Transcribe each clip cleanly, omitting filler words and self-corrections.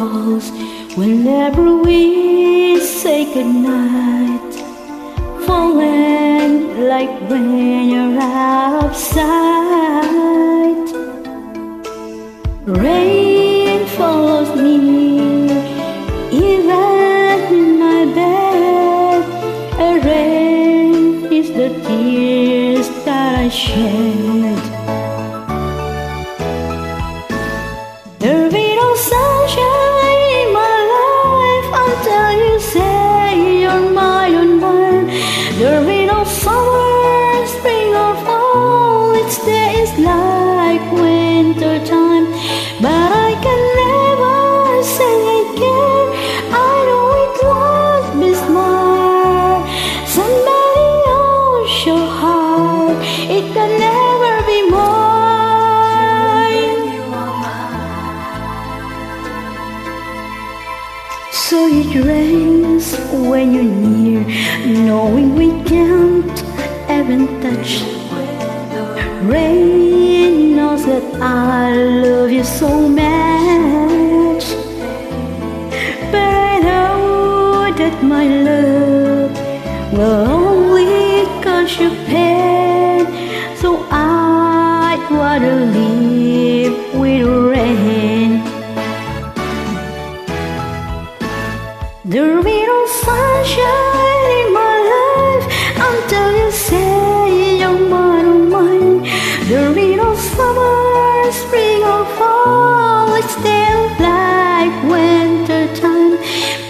falls whenever we say goodnight. Falling like when you're out of sight. Rain follows me even in my bed. A rain is the tears that I shed. There'll be no sunshine in my life until you say you're mine on mine. There'll be no summer, spring or fall. Each day is like winter time, but I can never say again. I know it won't be smart. Somebody else your heart, it can never be mine. So it rains when you're near, knowing we can't even touch. Rain knows that I love you so much, but I know that my love will only cause you pain. So I'd rather live with rain. There'll be no sunshine in my life until you say you're mine or mine. There'll be no summer, spring or fall. It's still like winter time,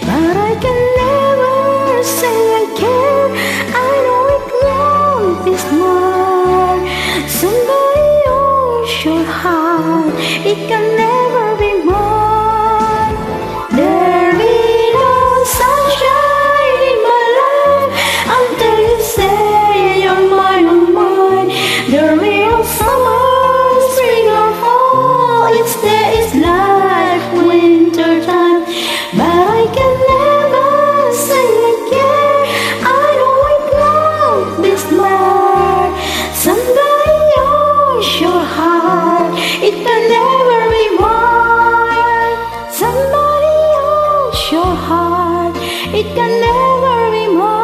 but I can never say again. I know it won't be smart. Somebody owns your heart, it can never be mine. There'll be no sunshine in my life until you say you're mine or mine. There'll be no summer, spring or fall. Each day is like winter time, but I can never say again. I know it won't be smart. Somebody owns your heart, it can never be mine. Somebody owns your heart, it can never be mine.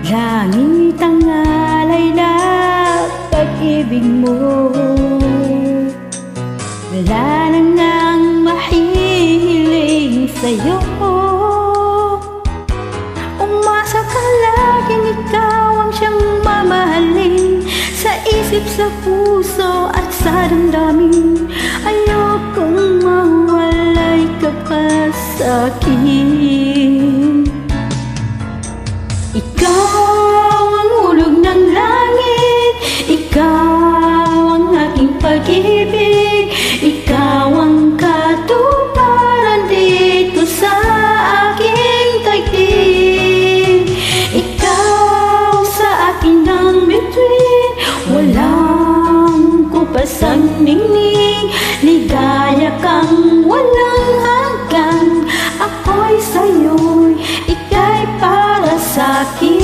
Langit ang alay na pag-ibig mo, wala na ngang mahihiling sa'yo. Umasa ka laging ikaw ang siyang mamahalin, sa isip, sa puso at sa damdamin. Ayokong mawalay ka pa sa'kin. Ikaw ang ulog ng langit, ikaw ang aking pag-ibig, ikaw ang katuparan dito sa aking daigdig. Ikaw sa akin ang bituin, walang kupasang ningning. Ligaya kang walang hanggan, ako'y sa'yo'y ika'y para sa'kin.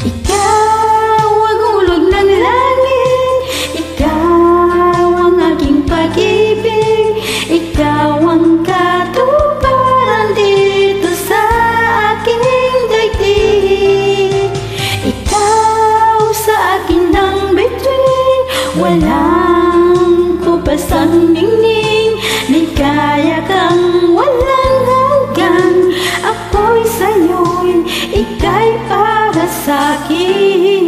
Ikaw ang ulog ng langit, ikaw ang aking pag-ibig, ikaw ang katuparan dito sa aking daigdig. Ikaw sa akin ang bituin, walang kupasang ningning. Ligaya kang walang hanggan, ako'y sa'yo'y ika'y para sa'kin.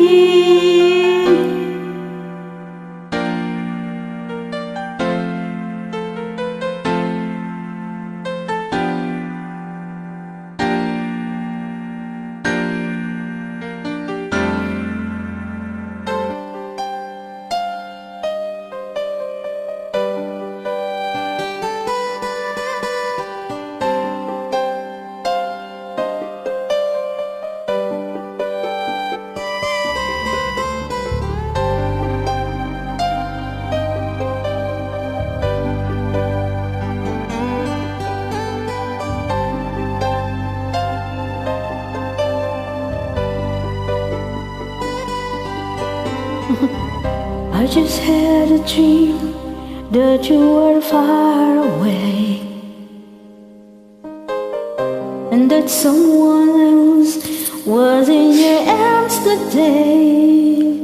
just had a dream that you were far away, and that someone else was in your arms today.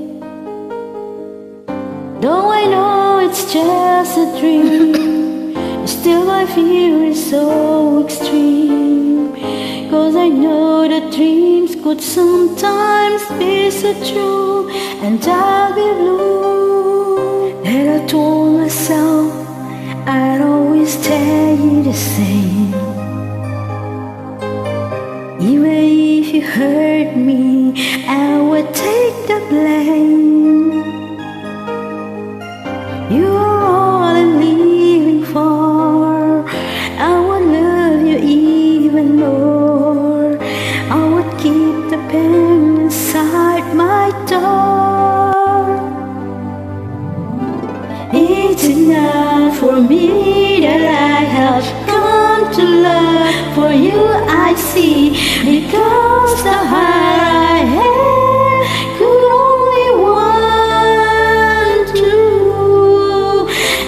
Though I know it's just a dream, still my fear is so extreme, 'cause I know that dreams could sometimes be so true, and I'll be blue. And I told myself I'd always stay the same, even if you hurt me, I would take the blame. You are all I'm living for. I would love you even more. I would keep the pain inside my door. It's enough for me that I have come to love for you, I see, because the heart I have could only want you.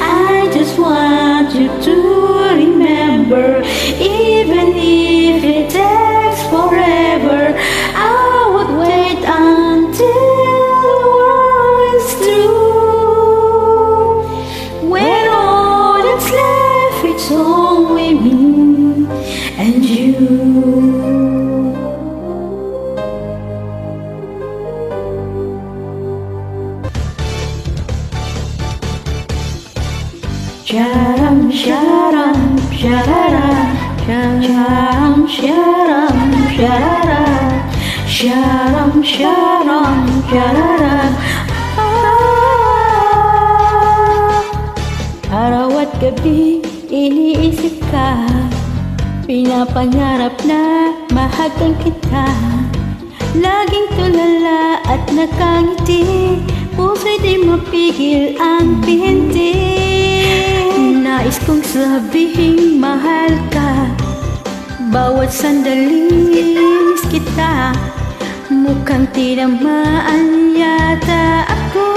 I just want you to remember, even if it takes forever, I would wait until the world is through. When all that's left, it's only me and you. Sharam, sharam, sharara, sharam, sharam, sharara, sharam, sharam, sharara. Araw at gabi, iniisip ka, pinapangarap na mahagan kita. Laging tulala at nakangiti, puso'y di mapigil ang pinti. Nais kong sabihing mahal ka, bawat sandali miss kita. Mukhang tinamaan yata ako.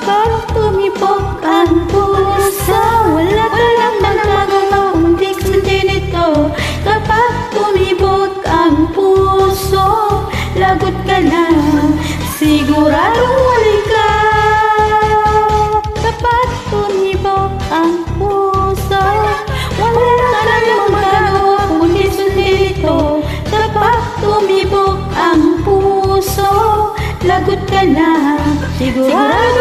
Parang tumibok ang puso, wala ka lang magagawa kundi sundin ito. Kapag tumibok ang puso, lagot ka na, siguradong huli ka. Kapag tumibok ang puso, wala ka lang magagawa kundi sundin ito. Kapag tumibok ang puso, lagot ka na, sigurado